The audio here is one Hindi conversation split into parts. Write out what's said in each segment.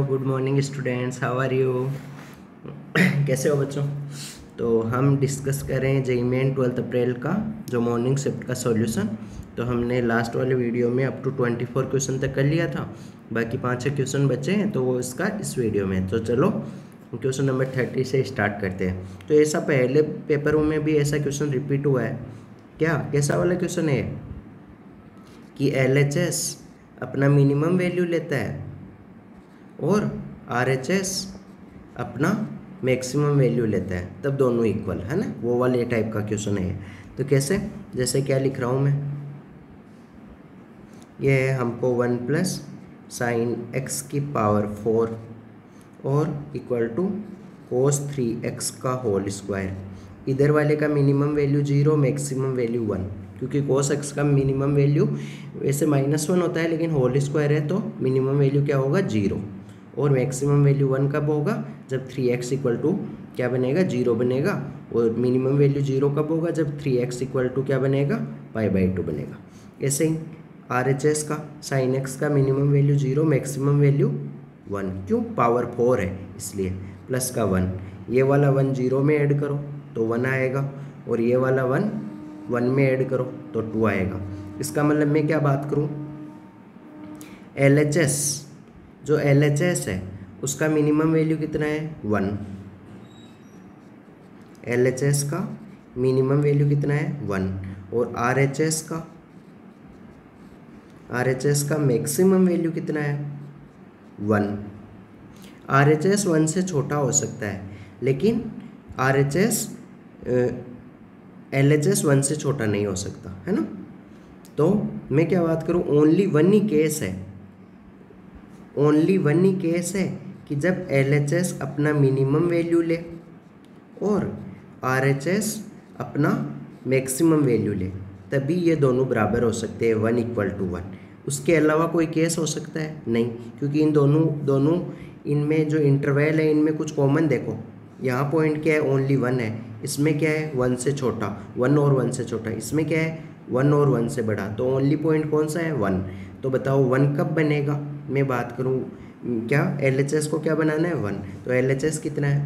Good morning students, how are you. कैसे हो बच्चों। तो हम डिस्कस करें जेईई मेन 12 अप्रैल का जो मॉर्निंग शिफ्ट का सॉल्यूशन। तो हमने लास्ट वाले वीडियो में अप टू 24 क्वेश्चन तक कर लिया था, बाकी 5-6 क्वेश्चन बचे हैं तो वो इसका इस वीडियो में। तो चलो क्वेश्चन नंबर 30 से स्टार्ट करते हैं। तो ऐसा पहले पेपरों में भी ऐसा क्वेश्चन रिपीट हुआ है क्या? कैसा वाला क्वेश्चन है कि LHS अपना मिनिमम वैल्यू लेता है और RHS अपना मैक्सिमम वैल्यू लेता है, तब दोनों इक्वल है ना, वो वाले टाइप का क्वेश्चन है। तो कैसे, जैसे क्या लिख रहा हूँ मैं, ये है हमको 1 प्लस साइन x की पावर 4 और इक्वल टू कोस 3x का होल स्क्वायर। इधर वाले का मिनिमम वैल्यू 0, मैक्सिमम वैल्यू 1, क्योंकि कोस x का मिनिमम वैल्यू वैसे -1 होता है, लेकिन होल स्क्वायर है तो मिनिमम वैल्यू क्या होगा 0, और मैक्सिमम वैल्यू 1 कब होगा, जब 3x इक्वल टू क्या बनेगा 0 बनेगा, और मिनिमम वैल्यू 0 कब होगा, जब 3x इक्वल टू क्या बनेगा π/2 बनेगा। ऐसे ही RHS का साइन x का मिनिमम वैल्यू 0, मैक्सिमम वैल्यू 1, क्यों, पावर 4 है इसलिए, प्लस का 1, ये वाला 1 0 में ऐड करो तो 1 आएगा, और ये वाला 1 1 में ऐड करो तो 2 आएगा। इसका मतलब मैं क्या बात करूं, LHS जो LHS है उसका मिनिमम वैल्यू कितना है 1, LHS का मिनिमम वैल्यू कितना है 1, और RHS का मैक्सिमम वैल्यू कितना है 1। RHS 1 से छोटा हो सकता है, लेकिन LHS 1 से छोटा नहीं हो सकता है ना। तो मैं क्या बात करूं, ओनली वन ही केस है कि जब LHS अपना मिनिमम वैल्यू ले और RHS अपना मैक्सिमम वैल्यू ले, तभी ये दोनों बराबर हो सकते हैं 1 = 1। उसके अलावा कोई केस हो सकता है नहीं, क्योंकि इन दोनों इनमें जो इंटरवल है इनमें कुछ कॉमन देखो, यहाँ पॉइंट क्या है ओनली 1 है, इसमें क्या है 1 से छोटा, 1 और 1 से छोटा, इसमें क्या है 1 और 1 से बड़ा, तो ओनली पॉइंट कौन सा है 1। तो बताओ 1 कब बनेगा, मैं बात करूँ क्या, LHS को क्या बनाना है 1, तो LHS कितना है,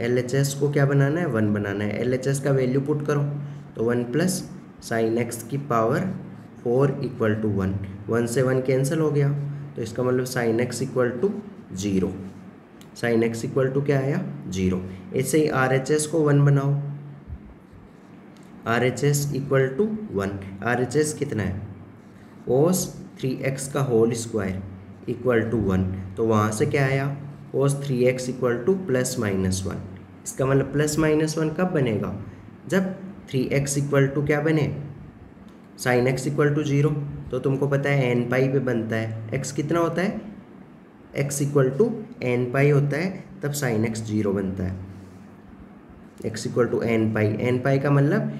LHS को क्या बनाना है 1 बनाना है। LHS का वैल्यू पुट करो तो 1 प्लस साइन x की पावर 4 इक्वल टू 1, 1 से 1 कैंसिल हो गया, तो इसका मतलब sine x equal to 0, sine x equal to क्या आया 0। ऐसे ही RHS को 1 बनाओ, RHS इक्वल टू 1, RHS कितना है कोस 3x का होल स्क्वायर इक्वल टू 1, तो वहाँ से क्या आया कोस 3x इक्वल टू +-1। इसका मतलब +-1 कब बनेगा, जब 3x इक्वल टू क्या बने साइन x इक्वल टू 0। तो तुमको पता है n पाई पे बनता है, x कितना होता है, x इक्वल टू n पाई होता है, तब साइन x 0 बनता है, x इक्वल टू n पाई का मतलब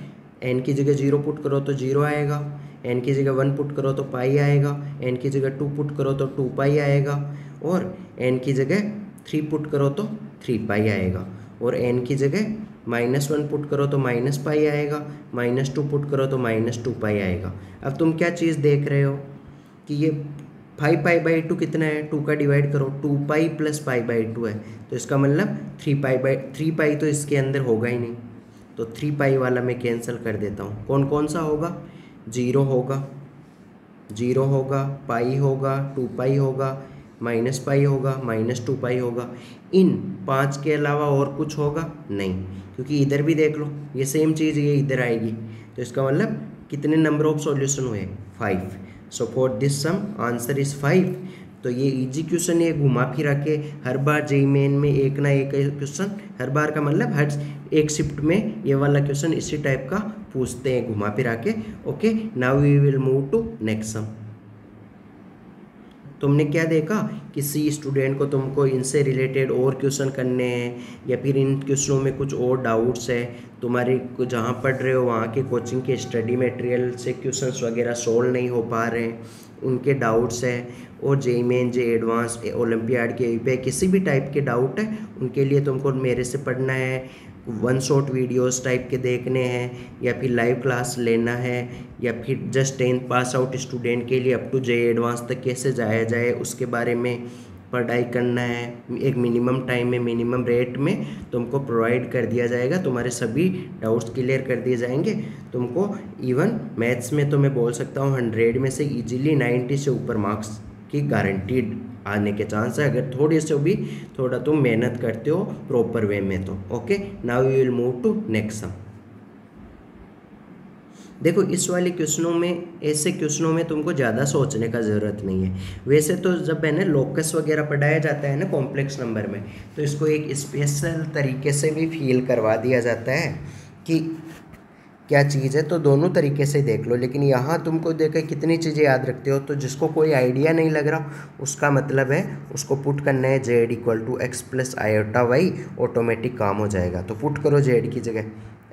n की जगह 0 पुट करो तो 0 आएगा, n की जगह 1 पुट करो तो पाई आएगा, n की जगह 2 पुट करो तो 2 पाई आएगा, और n की जगह 3 पुट करो तो 3 पाई आएगा, और n की जगह -1 पुट करो तो -पाई आएगा, -2 पुट करो तो -2 पाई आएगा। अब तुम क्या चीज़ देख रहे हो कि ये 5π/2 कितना है, 2 का डिवाइड करो, 2π + π/2 है, तो इसका मतलब 3π तो इसके अंदर होगा ही नहीं, तो 3π वाला मैं कैंसिल कर देता हूँ। कौन कौन सा होगा, 0 होगा, पाई होगा, 2π होगा, -पाई होगा, -2π होगा। इन 5 के अलावा और कुछ होगा नहीं, क्योंकि इधर भी देख लो ये सेम चीज़ ये इधर आएगी, तो इसका मतलब कितने नंबर ऑफ सॉल्यूशन हुए 5। So for this sum answer is 5। तो ये इजी क्वेश्चन है, घुमा फिरा के हर बार जेईई मेन में एक ना एक क्वेश्चन, हर बार का मतलब हर एक शिफ्ट में ये वाला क्वेश्चन इसी टाइप का पूछते हैं घुमा फिरा के। Okay, now we will move to next sum. तुमने क्या देखा, किसी स्टूडेंट को तुमको इनसे रिलेटेड और क्वेश्चन करने हैं, या फिर इन क्वेश्चनों में कुछ और डाउट्स है, तुम्हारे को जहाँ पढ़ रहे हो वहाँ के कोचिंग के स्टडी मटेरियल से क्वेश्चंस वगैरह सोल्व नहीं हो पा रहे हैं, उनके डाउट्स है, और JEE main, JEE advance, olympiad के पे किसी भी टाइप के डाउट है, उनके लिए तुमको मेरे से पढ़ना है, 1 शॉट वीडियोस टाइप के देखने हैं, या फिर लाइव क्लास लेना है, या फिर just 10th pass out student के लिए अप टू जेईई एडवांस तक कैसे जाया जाए उसके बारे में पढ़ाई करना है, एक मिनिमम टाइम में मिनिमम रेट में तुमको प्रोवाइड कर दिया जाएगा, तुम्हारे सभी डाउट्स क्लियर कर दिए जाएंगे तुमको। इवन मैथ्स में तो मैं बोल सकता हूँ 100 में से इजीली 90 से ऊपर मार्क्स की गारंटीड आने के चांस है, अगर थोड़ी से भी थोड़ा तुम मेहनत करते हो प्रॉपर वे में तो। Okay, now we will move to next sum. देखो इस वाले क्वेश्चनों में, ऐसे क्वेश्चनों में तुमको ज़्यादा सोचने का ज़रूरत नहीं है। वैसे तो जब है ना लोकस वगैरह पढ़ाया जाता है ना कॉम्प्लेक्स नंबर में, तो इसको एक स्पेशल तरीके से भी फील करवा दिया जाता है कि क्या चीज़ है, तो दोनों तरीके से देख लो। लेकिन यहाँ तुमको देखो कितनी चीज़ें याद रखते हो, तो जिसको कोई आइडिया नहीं लग रहा उसका मतलब है उसको पुट करना है Z equal to X plus iota Y, automatic काम हो जाएगा। तो पुट करो जेड की जगह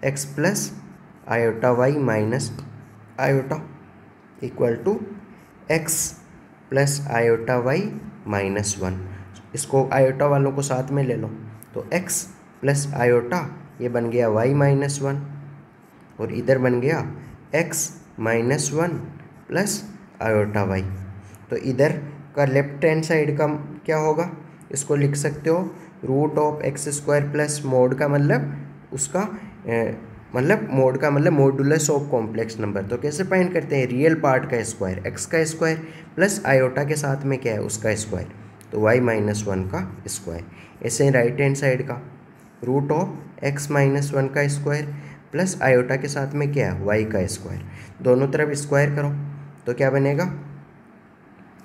X plus iota Y minus iota equal to X plus iota Y minus 1। इसको आयोटा वालों को साथ में ले लो, तो एक्स प्लस आयोटा ये बन गया वाई माइनस 1, और इधर बन गया x minus 1 plus iota Y. तो इधर का लेफ्ट हैंड साइड का क्या होगा, इसको लिख सकते हो root of X square plus mode का मतलब उसका मतलब मोड का मतलब मॉडुलस ऑफ कॉम्प्लेक्स नंबर। तो कैसे फाइंड करते हैं, रियल पार्ट का स्क्वायर एक्स का स्क्वायर प्लस आयोटा के साथ में क्या है उसका स्क्वायर, तो वाई माइनस 1 का स्क्वायर। ऐसे राइट हैंड साइड का रूट ऑफ एक्स माइनस 1 का स्क्वायर प्लस आयोटा के साथ में क्या है वाई का स्क्वायर। दोनों तरफ स्क्वायर करो तो क्या बनेगा,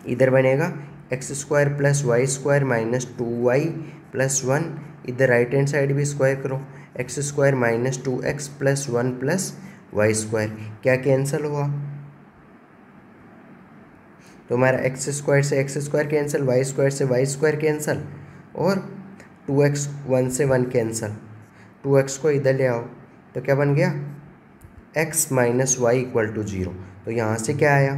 इधर बनेगा X square plus Y square minus 2y plus 1। इधर राइट हैंड साइड भी स्क्वायर करो, X square minus 2x plus 1 plus Y square. क्या कैंसिल हुआ, तो हमारा एक्स स्क्वायर से X square cancel, Y square से वाई स्क्वायर कैंसिल, और 2x 1 से 1 कैंसिल। 2x को इधर ले आओ तो क्या बन गया x minus Y equal to 0। तो यहाँ से क्या आया,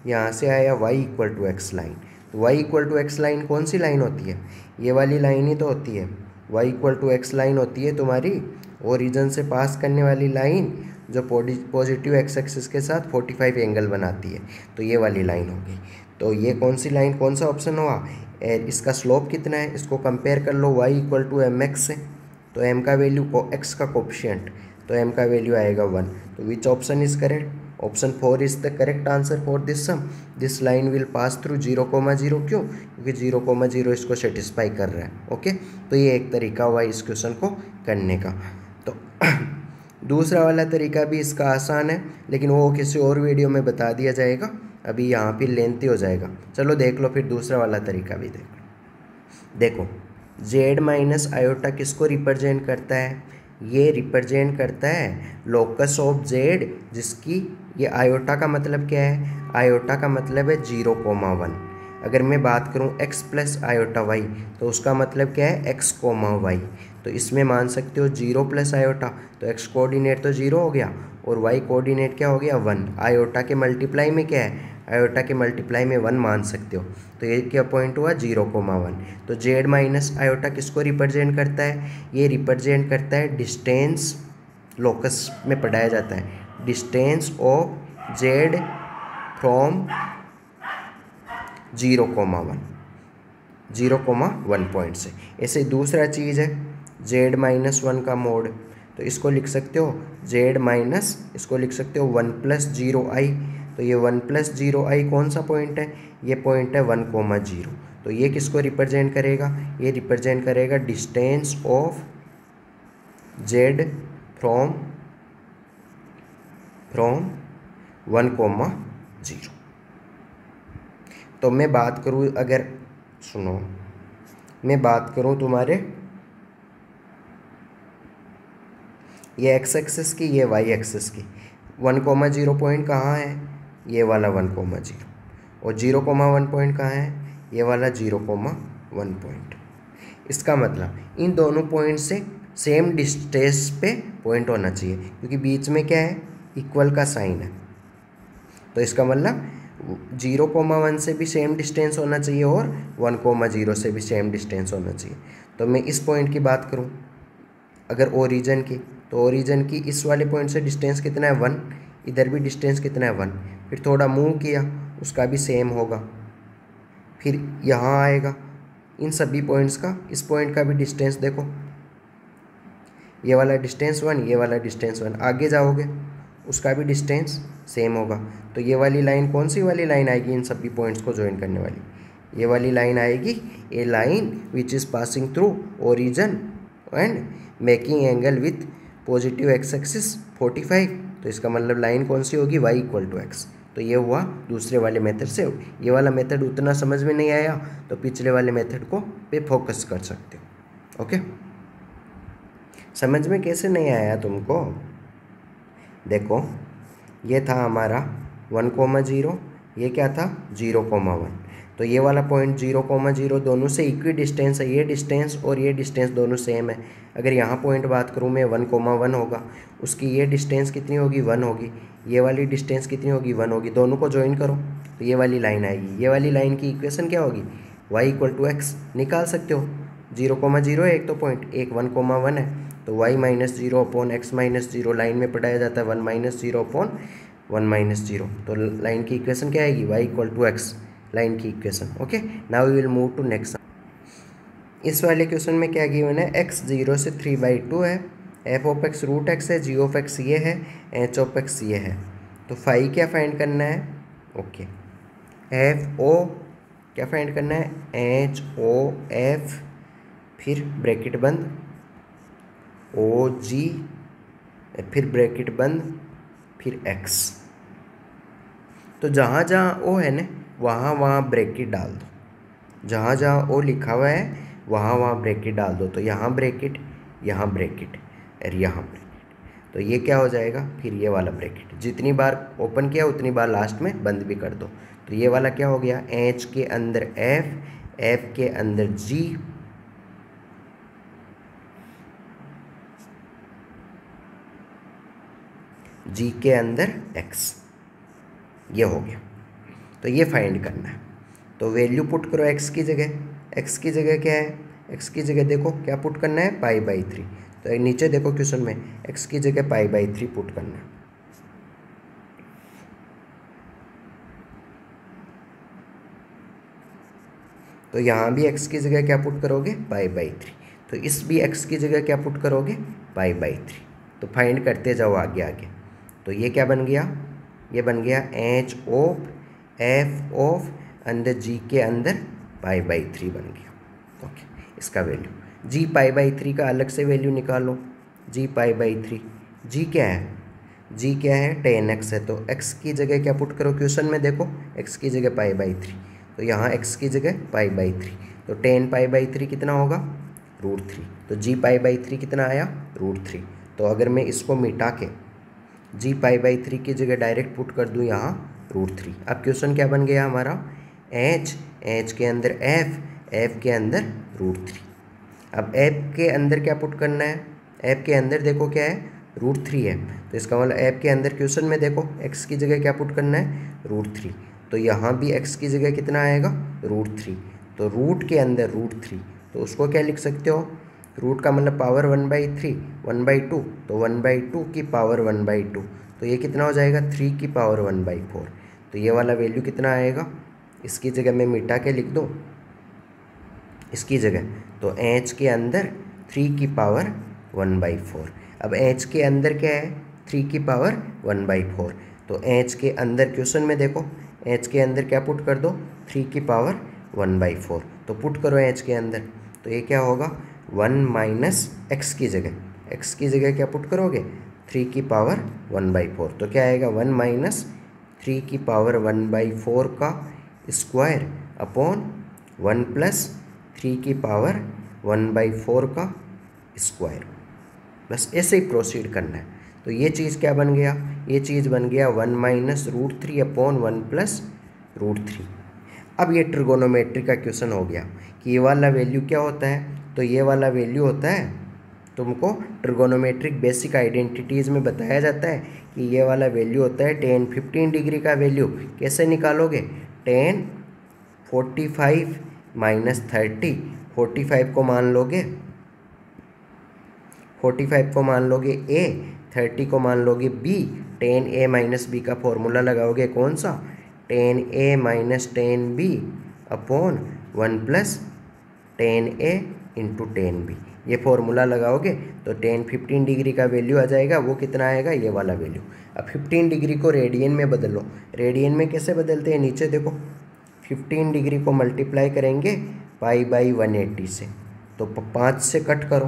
यहाँ से आया y equal to X line. तो y equal to X line कौन सी लाइन होती है, ये वाली लाइन ही तो होती है। y equal to X line होती है तुम्हारी ओरिजिन से पास करने वाली लाइन, जो पॉजिटिव एक्स एक्सिस के साथ 45 एंगल बनाती है, तो ये वाली लाइन होगी। तो ये कौन सी लाइन, कौन सा ऑप्शन हुआ, इसका स्लोप कितना है, इसको कंपेयर कर लो y equal to m x से, तो m का वैल्यू x का कोफिशिएंट, तो m का वैल्यू आएगा 1। तो which option is correct, option 4 is the correct answer for this sum. This line will pass through 0,0, क्यों, क्योंकि 0,0 इसको सेटिस्फाई कर रहा है। ओके, तो ये एक तरीका हुआ इस क्वेश्चन को करने का। तो दूसरा वाला तरीका भी इसका आसान है, लेकिन वो किसी और वीडियो में बता दिया जाएगा, अभी यहाँ पे लेंथी हो जाएगा। चलो देख लो फिर दूसरा वाला तरीका भी देख लो। देखो जेड माइनस आयोटा किसको रिप्रेजेंट करता है, ये रिप्रेजेंट करता है लोकस ऑफ जेड, जिसकी ये आयोटा का मतलब क्या है, आयोटा का मतलब है 0,1। अगर मैं बात करूँ x प्लस आयोटा वाई, तो उसका मतलब क्या है x, वाई। तो इसमें मान सकते हो 0 प्लस आयोटा, तो x कोऑर्डिनेट तो 0 हो गया, और y कोऑर्डिनेट क्या हो गया 1। आयोटा के मल्टीप्लाई में क्या है, आयोटा के मल्टीप्लाई में 1 मान सकते हो, तो ये क्या पॉइंट हुआ 0,1। तो जेड माइनस आयोटा किसको रिप्रेजेंट करता है, ये रिप्रेजेंट करता है डिस्टेंस, लोकस में पढ़ाया जाता है distance of Z from 0,1 point से। ऐसे दूसरा चीज़ है जेड माइनस 1 का मोड, तो इसको लिख सकते हो जेड माइनस, इसको लिख सकते हो 1 प्लस 0i। तो ये 1 प्लस 0i कौन सा पॉइंट है, ये पॉइंट है 1,0। तो ये किसको रिप्रेजेंट करेगा, ये रिप्रेजेंट करेगा डिस्टेंस ऑफ जेड फ्रॉम 1,0। तो मैं बात करूँ, अगर सुनो, मैं बात करूँ तुम्हारे ये एक्स एक्सिस की, ये वाई एक्सिस की, 1,0 पॉइंट कहाँ है, ये वाला 1,0, और 0,1 पॉइंट कहाँ है, ये वाला 0,1 पॉइंट। इसका मतलब इन दोनों पॉइंट से सेम डिस्टेंस पे पॉइंट होना चाहिए, क्योंकि बीच में क्या है, इक्वल का साइन है। तो इसका मतलब 0,1 से भी सेम डिस्टेंस होना चाहिए और 1,0 से भी सेम डिस्टेंस होना चाहिए। तो मैं इस पॉइंट की बात करूं, अगर ओरिजिन की, तो ओरिजिन की इस वाले पॉइंट से डिस्टेंस कितना है 1, इधर भी डिस्टेंस कितना है 1। फिर थोड़ा मूव किया, उसका भी सेम होगा, फिर यहाँ आएगा इन सभी पॉइंट्स का, इस पॉइंट का भी डिस्टेंस देखो, ये वाला डिस्टेंस 1, ये वाला डिस्टेंस 1, आगे जाओगे उसका भी डिस्टेंस सेम होगा। तो ये वाली लाइन कौन सी वाली लाइन आएगी इन सभी पॉइंट्स को ज्वाइन करने वाली? ये वाली लाइन आएगी, a line which is passing through origin and making angle with positive X axis 45। तो इसका मतलब लाइन कौन सी होगी? y equal to X. तो ये हुआ दूसरे वाले मेथड से। ये वाला मेथड उतना समझ में नहीं आया तो पिछले वाले मेथड को पे फोकस कर सकते हो। ओके, समझ में कैसे नहीं आया तुमको? देखो ये था हमारा 1,0, ये क्या था 0,1। तो ये वाला पॉइंट 0,0 दोनों से इक्वी डिस्टेंस है, ये डिस्टेंस और ये डिस्टेंस दोनों सेम है। अगर यहाँ पॉइंट बात करूँ मैं 1,1 होगा, उसकी ये डिस्टेंस कितनी होगी 1 होगी, ये वाली डिस्टेंस कितनी होगी 1 होगी, दोनों को ज्वाइन करो तो ये वाली लाइन आएगी। ये वाली लाइन की इक्वेशन क्या होगी? y इक्वल टू एक्स निकाल सकते हो। 0,0 है एक तो पॉइंट, एक 1,1 है, तो y minus 0 upon x minus 0 line में पढ़ाया जाता है 1 माइनस 0 अपॉन 1 माइनस 0। तो लाइन की इक्वेशन क्या आएगी? y equal to X, line की equation. Okay, now we will move to next. इस वाले क्वेश्चन में क्या गिवन है? x 0 से 3/2 है, f of x root x है, g ऑफ x ये है, h ऑफ x ये है। तो फाई क्या फाइंड करना है? ओके, f o क्या फाइंड करना है? h o f, फिर ब्रैकेट बंद o g, फिर ब्रैकेट बंद, फिर x। तो जहाँ जहाँ o है ना वहाँ वहाँ ब्रैकेट डाल दो, जहाँ जहाँ ओ लिखा हुआ है वहाँ वहाँ ब्रैकेट डाल दो। तो यहाँ ब्रैकेट, यहाँ ब्रैकेट और यहाँ ब्रैकेट। तो ये क्या हो जाएगा? फिर ये वाला ब्रैकेट जितनी बार ओपन किया उतनी बार लास्ट में बंद भी कर दो। तो ये वाला क्या हो गया? H के अंदर F, F के अंदर G, G के अंदर X, ये हो गया। तो ये फाइंड करना है। तो वैल्यू पुट करो x की जगह, x की जगह क्या है? x की जगह देखो क्या पुट करना है? π/3। तो नीचे देखो क्वेश्चन में x की जगह π/3 पुट करना है। तो यहाँ भी x की जगह क्या पुट करोगे? π/3। तो इस भी x की जगह क्या पुट करोगे? π/3। तो फाइंड करते जाओ आगे आगे। तो ये क्या बन गया? ये बन गया h ऑफ f ऑफ अंदर g के अंदर π/3 बन गया। ओके, इसका वैल्यू g π/3 का अलग से वैल्यू निकालो। g π/3, g क्या है? g क्या है? tan x है। तो x की जगह क्या पुट करो क्वेश्चन में? देखो x की जगह π/3, तो यहाँ x की जगह π/3। तो tan π/3 कितना होगा? √3। तो g π/3 कितना आया? √3। तो अगर मैं इसको मिटा के g π/3 की जगह डायरेक्ट पुट कर दूँ यहाँ √3। अब क्वेश्चन क्या बन गया हमारा? h के अंदर f, f के अंदर √3। अब f के अंदर क्या पुट करना है? f के अंदर देखो क्या है? √3 है। तो इसका मतलब f के अंदर क्वेश्चन में देखो x की जगह क्या पुट करना है? √3। तो यहाँ भी x की जगह कितना आएगा? √3। तो रूट के अंदर √3, तो उसको क्या लिख सकते हो? रूट का मतलब पावर 1/3, 1/2, तो 1/2 की पावर 1/2, तो ये कितना हो जाएगा? 3 की पावर 1/4। तो ये वाला वैल्यू कितना आएगा? इसकी जगह मैं मिटा के लिख दूँ इसकी जगह, तो h के अंदर 3 की पावर 1/4। अब h के अंदर क्या है? 3 की पावर 1/4। तो h के अंदर क्वेश्चन में देखो h के अंदर क्या पुट कर दो? 3 की पावर 1/4। तो पुट करो h के अंदर, तो ये क्या होगा? 1 माइनस x की जगह क्या पुट करोगे? 3 की पावर 1/4। तो क्या आएगा? 1 माइनस 3 की पावर 1/4 का स्क्वायर अपॉन 1 प्लस 3 की पावर 1/4 का स्क्वायर। बस ऐसे ही प्रोसीड करना है। तो ये चीज़ क्या बन गया? ये चीज़ बन गया 1 माइनस √3 अपॉन 1 प्लस √3। अब ये ट्रिगोनोमेट्री का क्वेश्चन हो गया कि ये वाला वैल्यू क्या होता है? तो ये वाला वैल्यू होता है, तुमको ट्रिगोनोमेट्रिक बेसिक आइडेंटिटीज़ में बताया जाता है कि ये वाला वैल्यू होता है tan 15 डिग्री का वैल्यू कैसे निकालोगे? tan 45 माइनस 30, 45 को मान लोगे 45 को मान लोगे a, 30 को मान लोगे b। tan a minus b का फॉर्मूला लगाओगे कौन सा? tan a minus tan b upon 1 plus 10A into 10B। ये फॉर्मूला लगाओगे तो 15 डिग्री का वैल्यू आ जाएगा। वो कितना आएगा, ये वाला वैल्यू। अब 15 डिग्री को रेडियन में बदलो। रेडियन में कैसे बदलते हैं, नीचे देखो 15 डिग्री को मल्टीप्लाई करेंगे π/180 से, तो 5 से कट करो,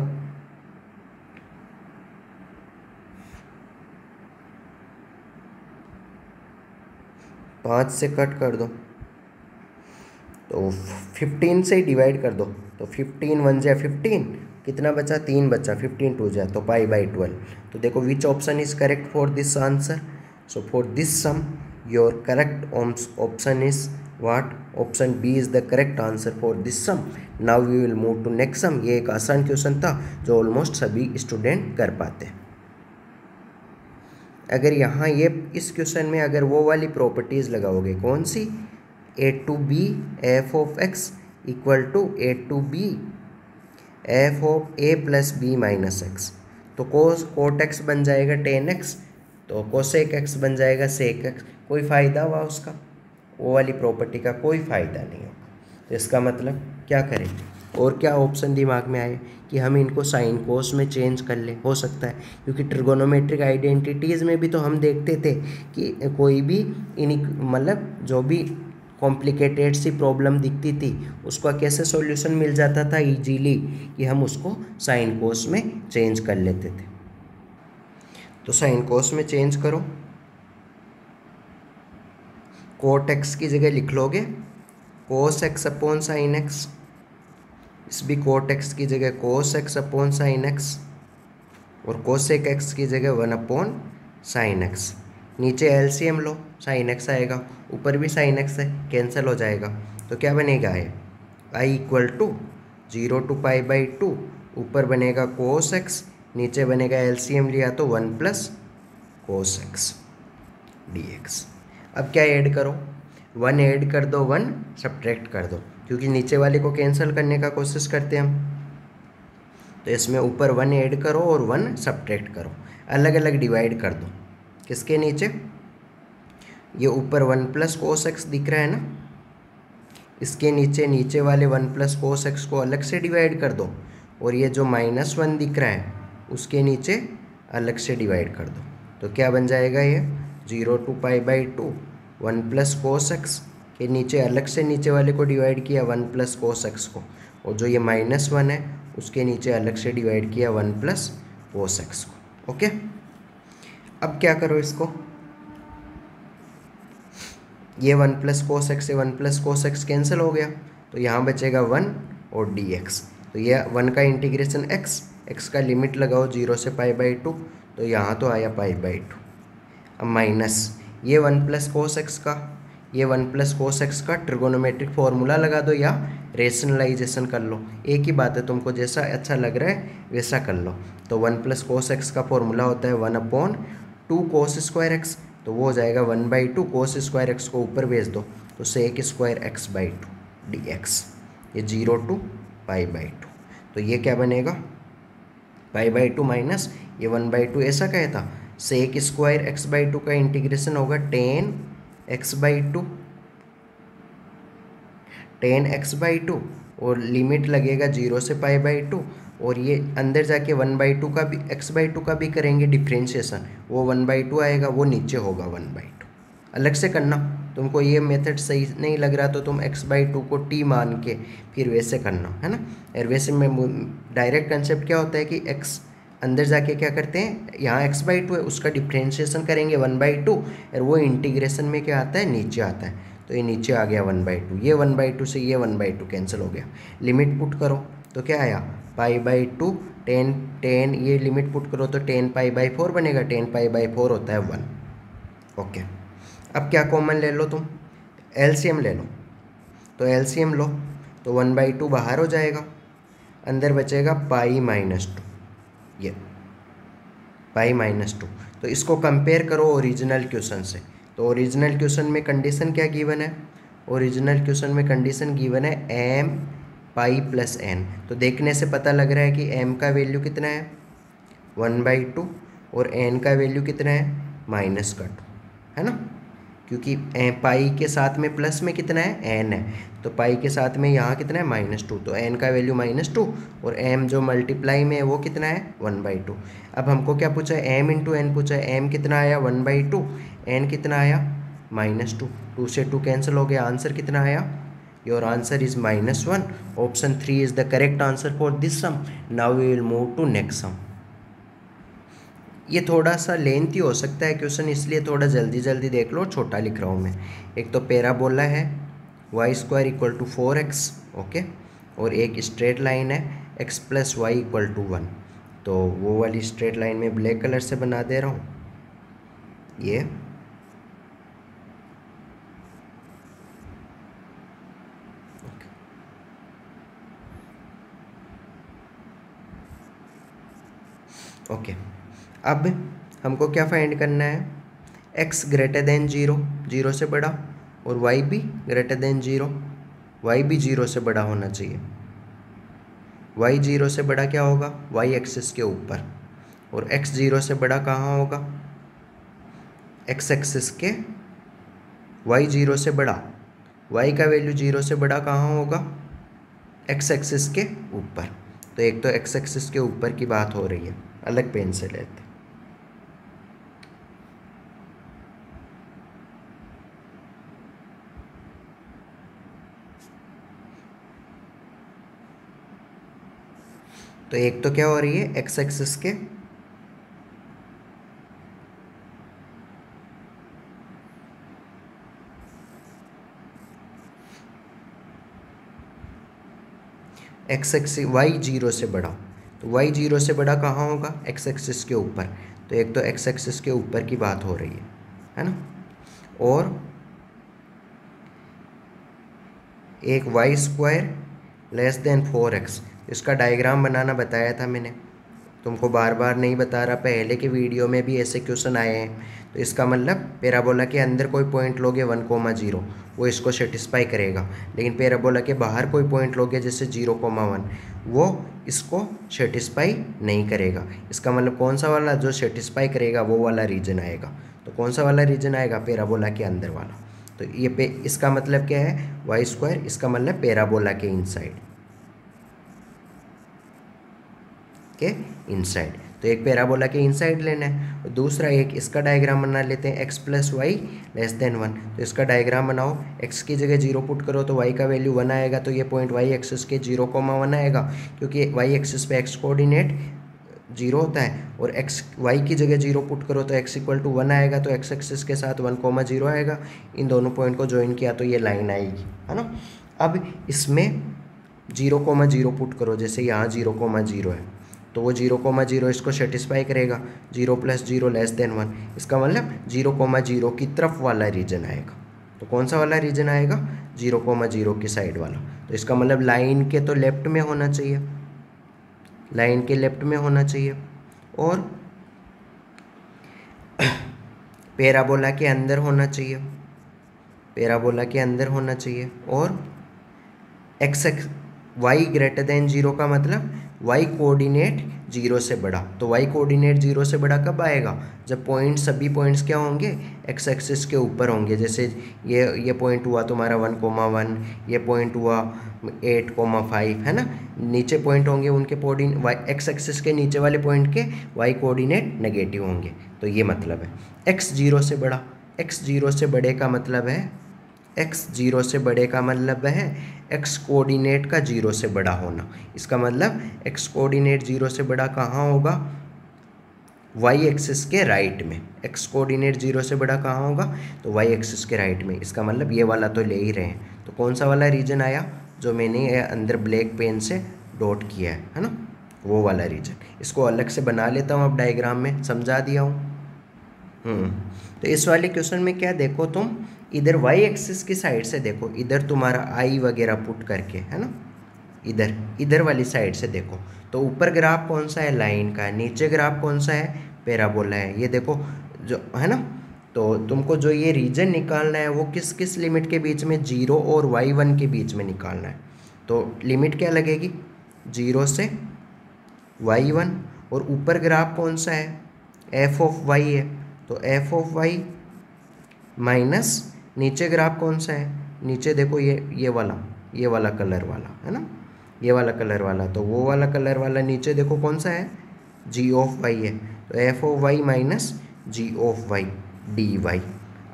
5 से कट कर दो, तो 15 से ही डिवाइड कर दो, तो 15 1 जा 15, कितना बचा, 3 बचा, 15 2 जा तो π/12। तो देखो which option is correct for this answer. So for this sum your correct option is what, option B is the correct answer for this sum. Now we will move to next sum. ये एक आसान क्वेश्चन था जो ऑलमोस्ट सभी स्टूडेंट कर पाते हैं। अगर यहाँ ये इस क्वेश्चन में अगर वो वाली प्रॉपर्टीज लगाओगे, कौन सी, a/b f(x) equal to a/b f(a + b - x), तो cot x बन जाएगा tan x, तो cosec x बन जाएगा sec x। कोई फ़ायदा हुआ उसका, वो वाली प्रॉपर्टी का कोई फ़ायदा नहीं होगा। तो इसका मतलब क्या करें, और क्या ऑप्शन दिमाग में आए कि हम इनको साइन कोस में चेंज कर लें, हो सकता है, क्योंकि ट्रिगोनोमेट्रिक आइडेंटिटीज़ में भी तो हम देखते थे कि कोई भी मतलब जो भी कॉम्प्लिकेटेड सी प्रॉब्लम दिखती थी उसका कैसे सॉल्यूशन मिल जाता था इजीली, कि हम उसको साइन कोस में चेंज कर लेते थे। तो साइन कोस में चेंज करो, कोट एक्स की जगह लिख लोगे cos x upon sine x, इस भी कोट एक्स की जगह cos x upon sine x, और कोसेक एक्स की जगह 1 अपॉन साइन एक्स। नीचे एलसीएम लो, साइन एक्स आएगा, ऊपर भी साइन एक्स है, कैंसिल हो जाएगा, तो क्या बनेगा है आई इक्वल टू 0 to π/2, ऊपर बनेगा कोस एक्स, नीचे बनेगा एलसीएम लिया तो 1 + कोस एक्स dx। अब क्या ऐड करो, 1 ऐड कर दो, 1 सब्ट्रैक्ट कर दो, क्योंकि नीचे वाले को कैंसिल करने का कोशिश करते हैं हम। तो इसमें ऊपर 1 ऐड करो और 1 सब्ट्रैक्ट करो, अलग अलग डिवाइड कर दो। किसके नीचे, ये ऊपर 1 + कोस एक्स दिख रहा है ना, इसके नीचे वाले 1 + कोस एक्स को अलग से डिवाइड कर दो, और ये जो -1 दिख रहा है उसके नीचे अलग से डिवाइड कर दो। तो क्या बन जाएगा ये 0 to π/2, 1 + कोस एक्स के नीचे अलग से नीचे वाले को डिवाइड किया 1 + कोस एक्स को, और जो ये -1 है उसके नीचे अलग से डिवाइड किया 1 + कोस एक्स को। ओके, अब क्या करो इसको, ये 1 + कोस एक्स से 1 + कोस एक्स कैंसिल हो गया, तो यहाँ बचेगा 1 और dx। तो ये 1 का इंटीग्रेशन x का लिमिट लगाओ 0 से π/2, तो यहाँ तो आया π/2। अब माइनस ये 1 + कोस एक्स का, ये 1 + कोस एक्स का ट्रिगोनोमेट्रिक फॉर्मूला लगा दो या रेशनलाइजेशन कर लो, एक ही बात है, तुमको जैसा अच्छा लग रहा है वैसा कर लो। तो 1 + कोस एक्स का फॉर्मूला होता है 1/2 cos² x, तो वो हो जाएगा 1/2 cos² x को ऊपर भेज दो, तो sec² x/2 dx, ये 0 to π/2। तो ये क्या बनेगा π/2 माइनस ये 1/2, ऐसा क्या था, sec² x/2 का इंटीग्रेशन होगा tan x/2 और लिमिट लगेगा 0 से π/2, और ये अंदर जाके 1/2 का भी x/2 का भी करेंगे डिफ्रेंशिएशन, वो 1/2 आएगा, वो नीचे होगा 1/2। अलग से करना, तुमको ये मेथड सही नहीं लग रहा तो तुम x/2 को t मान के फिर वैसे करना, है ना। और वैसे में डायरेक्ट कंसेप्ट क्या होता है कि x अंदर जाके क्या करते हैं, यहाँ x/2 है उसका डिफ्रेंशिएशन करेंगे 1/2, और वो इंटीग्रेशन में क्या आता है, नीचे आता है, तो ये नीचे आ गया 1/2, ये 1/2 से ये 1/2 कैंसिल हो गया। लिमिट पुट करो तो क्या आया π/2 10 ये लिमिट पुट करो तो 10 π/4 बनेगा, 10 π/4 होता है 1। ओके, अब क्या कॉमन ले लो तुम, एलसीएम ले लो, तो एलसीएम लो तो 1/2 बाहर हो जाएगा, अंदर बचेगा π-2, ये π-2। तो इसको कंपेयर करो ओरिजिनल क्वेश्चन से, तो ओरिजिनल क्वेश्चन में कंडीशन क्या गिवन है, ओरिजिनल क्वेश्चन में कंडीशन गिवन है m π + n, तो देखने से पता लग रहा है कि m का वैल्यू कितना है 1/2 और n का वैल्यू कितना है -2, है ना। क्योंकि पाई के साथ में प्लस में कितना है एन है, तो पाई के साथ में यहाँ कितना है -2, तो एन का वैल्यू -2 और एम जो मल्टीप्लाई में है वो कितना है 1/2। अब हमको क्या पूछा है, एम इंटू एन पूछा है, एम कितना आया 1/2, एन कितना आया -2, 2 से 2 कैंसिल हो गया, आंसर कितना आया, your answer is -1। Option 3 is the correct answer for this sum. Now we will move to next sum. ये थोड़ा सा लेंथी हो सकता है क्वेश्चन, इसलिए थोड़ा जल्दी जल्दी देख लो, छोटा लिख रहा हूँ मैं। एक तो पैराबोला है y² = 4x, ओके, और एक स्ट्रेट लाइन है x + y = 1। तो वो वाली स्ट्रेट लाइन में ब्लैक कलर से बना दे रहा हूँ ये, ओके। अब हमको क्या फाइंड करना है, x > 0, 0 से बड़ा, और y भी > 0, y भी 0 से बड़ा होना चाहिए। y 0 से बड़ा क्या होगा, y एक्सिस के ऊपर, और x 0 से बड़ा कहाँ होगा, x एक्सिस के, y 0 से बड़ा, y का वैल्यू 0 से बड़ा कहाँ होगा, x एक्सिस के ऊपर। तो एक तो x एक्सिस के ऊपर की बात हो रही है, अलग पेन से लेते। तो एक तो क्या हो रही है, x एक्सिस के, x एक्सिस y 0 से बड़ा, तो y 0 से बड़ा कहाँ होगा, x एक्सिस के ऊपर। तो एक तो x एक्सिस के ऊपर की बात हो रही है ना, और एक y² < 4x, इसका डायग्राम बनाना बताया था मैंने तुमको, बार बार नहीं बता रहा, पहले के वीडियो में भी ऐसे क्वेश्चन आए हैं। तो इसका मतलब पैराबोला के अंदर कोई पॉइंट लोगे 1,0 वो इसको सेटिस्फाई करेगा, लेकिन पैराबोला के बाहर कोई पॉइंट लोगे जैसे 0,1 वो इसको सेटिस्फाई नहीं करेगा। इसका मतलब कौन सा वाला जो सेटिस्फाई करेगा वो वाला रीजन आएगा। तो कौन सा वाला रीजन आएगा, पैराबोला के अंदर वाला। तो ये इसका मतलब क्या है, y², इसका मतलब पैराबोला के इनसाइड, के इनसाइड। तो एक पैराबोला के इनसाइड लेना है, और दूसरा एक इसका डायग्राम बना लेते हैं, x + y < 1। तो इसका डायग्राम बनाओ, x की जगह 0 पुट करो तो y का वैल्यू 1 आएगा, तो ये पॉइंट y एक्सिस के 0,1 आएगा, क्योंकि y एक्सिस पे x कोऑर्डिनेट 0 होता है, और y की जगह 0 पुट करो तो x = 1 आएगा, तो x एक्सिस के साथ 1,0 आएगा। इन दोनों पॉइंट को ज्वाइन किया तो ये लाइन आएगी, है ना। अब इसमें 0,0 पुट करो, जैसे यहाँ 0,0 है, तो वो 0,0 इसको सेटिस्फाई करेगा, 0 + 0 < 1। इसका मतलब 0,0 की तरफ वाला रीजन आएगा। तो कौन सा वाला रीजन आएगा, 0,0 की साइड वाला। तो इसका मतलब लाइन के तो लेफ्ट में होना चाहिए, लाइन के लेफ्ट में होना चाहिए, और पैराबोला के अंदर होना चाहिए, पैराबोला के अंदर होना चाहिए, और y > 0 का मतलब y कोऑर्डिनेट 0 से बड़ा। तो y कोऑर्डिनेट 0 से बड़ा कब आएगा, जब पॉइंट, सभी पॉइंट्स क्या होंगे, x एक्सिस के ऊपर होंगे। जैसे ये पॉइंट हुआ तुम्हारा 1,1, ये पॉइंट हुआ 8,5, है ना। नीचे पॉइंट होंगे उनके x एक्सिस के नीचे वाले पॉइंट के y कोऑर्डिनेट नेगेटिव होंगे। तो ये मतलब है x 0 से बड़ा, x 0 से बड़े का मतलब है, x 0 से बड़े का मतलब है x कोऑर्डिनेट का 0 से बड़ा होना। इसका मतलब x कोऑर्डिनेट 0 से बड़ा कहाँ होगा, y एक्सिस के राइट में। x कोऑर्डिनेट 0 से बड़ा कहाँ होगा, तो y एक्सिस के राइट में। इसका मतलब ये वाला तो ले ही रहे हैं। तो कौन सा वाला रीजन आया, जो मैंने अंदर ब्लैक पेन से डॉट किया है ना, वो वाला रीजन। इसको अलग से बना लेता हूँ, अब डायग्राम में समझा दिया हूँ। तो इस वाले क्वेश्चन में क्या देखो तुम, इधर y एक्सिस की साइड से देखो, इधर तुम्हारा i वगैरह पुट करके, है ना, इधर वाली साइड से देखो। तो ऊपर ग्राफ कौन सा है, लाइन का। नीचे ग्राफ कौन सा है, पैराबोला है। ये देखो जो है ना, तो तुमको जो ये रीजन निकालना है वो किस किस लिमिट के बीच में, 0 और y1 के बीच में निकालना है। तो लिमिट क्या लगेगी, 0 से y1, और ऊपर ग्राफ कौन सा है, f(y) है। तो f(y) माइनस नीचे ग्राफ कौन सा है, नीचे देखो ये वाला कलर वाला है ना, ये वाला कलर वाला, तो वो वाला कलर वाला नीचे देखो कौन सा है, जी ऑफ वाई है, तो f of y minus g of y d y.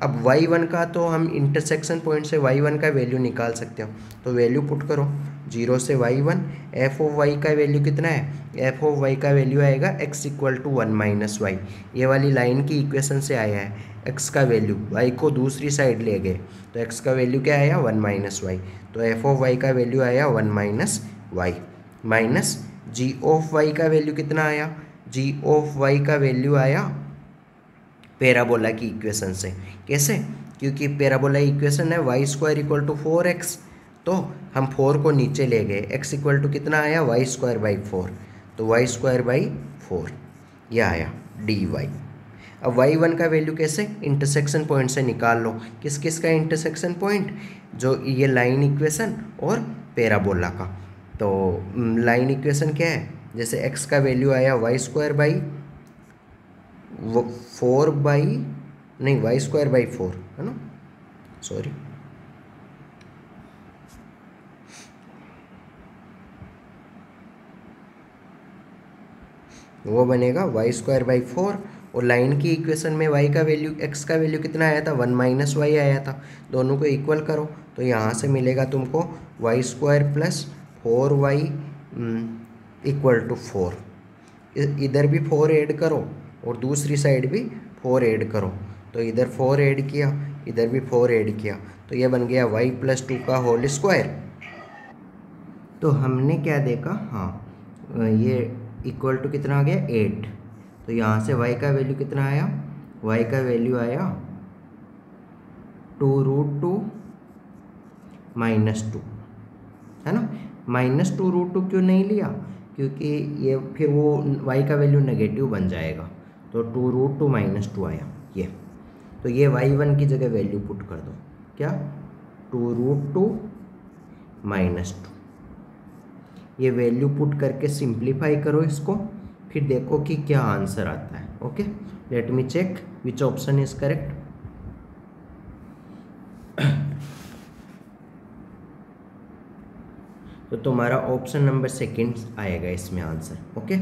अब y1 का तो हम इंटरसेक्शन पॉइंट से y1 का वैल्यू निकाल सकते हो, तो वैल्यू पुट करो 0 से y1, एफ ऑफ वाई का वैल्यू कितना है, एफ ऑफ वाई का वैल्यू आएगा x equal to 1 minus y, ये वाली लाइन की इक्वेशन से आया है, x का वैल्यू y को दूसरी साइड ले गए तो x का वैल्यू क्या आया 1 माइनस वाई, तो एफ ऑफ वाई का वैल्यू आया 1 minus y, minus g of y का वैल्यू कितना आया, जी ऑफ वाई का वैल्यू आया पैराबोला की इक्वेशन से। कैसे, क्योंकि पैराबोला इक्वेशन है y square equal to 4x, तो हम 4 को नीचे ले गए, x इक्वल टू कितना आया वाई स्क्वायर बाई 4, तो वाई स्क्वायर बाई 4 यह आया डी वाई। अब y1 का वैल्यू कैसे, इंटरसेक्शन पॉइंट से निकाल लो, किस किस का इंटरसेक्शन पॉइंट, जो ये लाइन इक्वेशन और पैराबोला का। तो लाइन इक्वेशन क्या है, जैसे x का वैल्यू आया वाई स्क्वायर बाई 4 बाई नहीं वाई स्क्वायर बाई 4 है ना, सॉरी वो बनेगा वाई स्क्वायर बाई 4, और लाइन की इक्वेशन में y का वैल्यू x का वैल्यू कितना आया था 1 माइनस वाई आया था, दोनों को इक्वल करो तो यहाँ से मिलेगा तुमको y square plus 4y equal to 4, इधर भी 4 ऐड करो और दूसरी साइड भी 4 ऐड करो, तो इधर 4 ऐड किया इधर भी 4 ऐड किया, तो ये बन गया y प्लस 2 का होल स्क्वायर। तो हमने क्या देखा, हाँ ये इक्वल टू कितना आ गया 8, तो यहाँ से y का वैल्यू कितना आया, y का वैल्यू आया 2√2 माइनस 2 है ना, माइनस 2√2 क्यों नहीं लिया, क्योंकि ये फिर वो y का वैल्यू नेगेटिव बन जाएगा, तो 2√2 माइनस 2 आया ये, तो ये y1 की जगह वैल्यू पुट कर दो, क्या 2√2 माइनस 2, ये वैल्यू पुट करके सिंप्लीफाई करो इसको, फिर देखो कि क्या आंसर आता है। Okay, let me check which option is correct. तो तुम्हारा ऑप्शन नंबर सेकंड आएगा इसमें आंसर। ओके,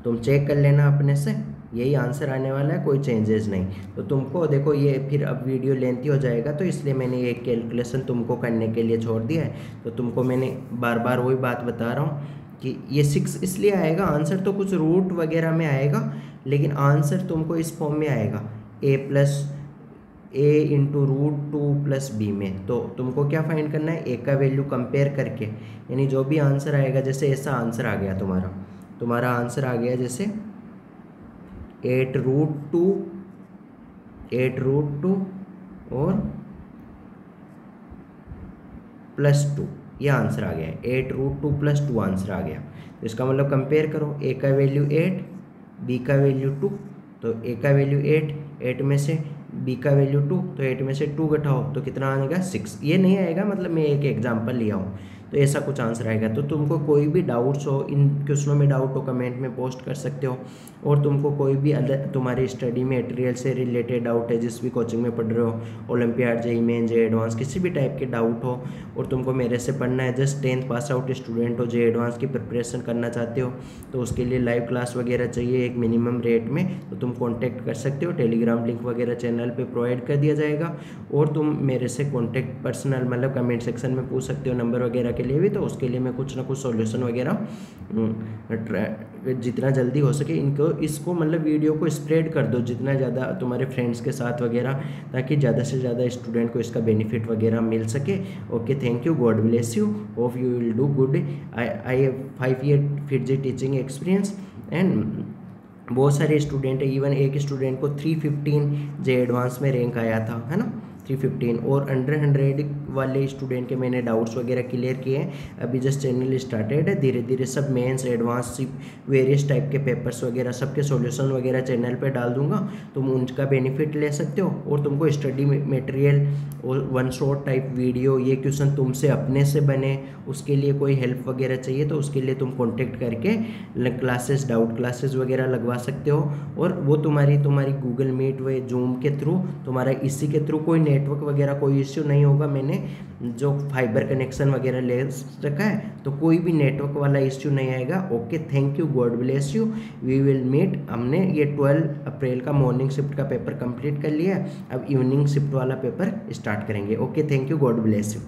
तुम चेक कर लेना अपने से, यही आंसर आने वाला है, कोई चेंजेस नहीं। तो तुमको देखो ये फिर अब वीडियो लेंथी हो जाएगा, तो इसलिए मैंने ये कैलकुलेशन तुमको करने के लिए छोड़ दिया है। तो तुमको मैंने बार बार वही बात बता रहा हूँ कि ये 6 इसलिए आएगा, आंसर तो कुछ रूट वगैरह में आएगा, लेकिन आंसर तुमको इस फॉर्म में आएगा a इंटू √2 प्लस b में। तो तुमको क्या फाइंड करना है, a का वैल्यू कंपेयर करके, यानी जो भी आंसर आएगा, जैसे ऐसा आंसर आ गया तुम्हारा आंसर आ गया जैसे 8√2 और +2, ये आंसर आ गया है, 8√2 + 2 आंसर आ गया। तो इसका मतलब कंपेयर करो, a का वैल्यू 8, b का वैल्यू 2, तो a का वैल्यू 8 में से b का वैल्यू 2, तो 8 में से 2 घटाओ तो कितना आएगा 6। ये नहीं आएगा, मतलब मैं एक एग्जांपल लिया हूँ, तो ऐसा कुछ आंसर आएगा। तो तुमको कोई भी डाउट्स हो, इन क्वेश्चनों में डाउट हो, कमेंट में पोस्ट कर सकते हो। और तुमको कोई भी तुम्हारी स्टडी मटेरियल से रिलेटेड डाउट है, जिस भी कोचिंग में पढ़ रहे हो, olympiad, JEE main, JEE advance, किसी भी टाइप के डाउट हो और तुमको मेरे से पढ़ना है, just 10th pass out student हो, जेईई एडवांस की प्रिपरेशन करना चाहते हो, तो उसके लिए लाइव क्लास वगैरह चाहिए एक मिनिमम रेट में, तो तुम कॉन्टैक्ट कर सकते हो। टेलीग्राम लिंक वगैरह चैनल पर प्रोवाइड कर दिया जाएगा, और तुम मेरे से कॉन्टैक्ट पर्सनल मतलब कमेंट सेक्शन में पूछ सकते हो नंबर वगैरह के लिए भी। तो उसके लिए मैं कुछ ना कुछ सॉल्यूशन वगैरह जितना जल्दी हो सके इसको मतलब वीडियो को स्प्रेड कर दो जितना ज़्यादा तुम्हारे फ्रेंड्स के साथ वगैरह, ताकि ज़्यादा से ज़्यादा स्टूडेंट को इसका बेनिफिट वगैरह मिल सके। Okay, thank you, God bless you, hope you will do good. I have 5 year FIITJEE teaching experience and बहुत सारे स्टूडेंट है, इवन एक स्टूडेंट को 315 जेईई एडवांस में रैंक आया था, है ना, 315, और अंडर 100 वाले स्टूडेंट के मैंने डाउट्स वगैरह क्लियर किए हैं। अभी जस्ट चैनल स्टार्टेड है, धीरे धीरे सब मेंस एडवांस वेरियस टाइप के पेपर्स वगैरह सबके सॉल्यूशन वगैरह चैनल पे डाल दूंगा, तुम उनका बेनिफिट ले सकते हो। और तुमको स्टडी मटेरियल और वन शॉट टाइप वीडियो, ये क्वेश्चन तुमसे अपने से बने, उसके लिए कोई हेल्प वगैरह चाहिए तो उसके लिए तुम कॉन्टेक्ट करके क्लासेस, डाउट क्लासेस वगैरह लगवा सकते हो। और वो तुम्हारी गूगल मीट व जूम के थ्रू, तुम्हारा इसी के थ्रू कोई नेटवर्क वगैरह कोई इश्यू नहीं होगा। मैंने जो फाइबर कनेक्शन वगैरह ले रखा है तो कोई भी नेटवर्क वाला इश्यू नहीं आएगा। Okay, thank you, God bless you, we will meet. हमने ये 12 अप्रैल का मॉर्निंग शिफ्ट का पेपर कंप्लीट कर लिया, अब इवनिंग शिफ्ट वाला पेपर स्टार्ट करेंगे। Okay, thank you, God bless you.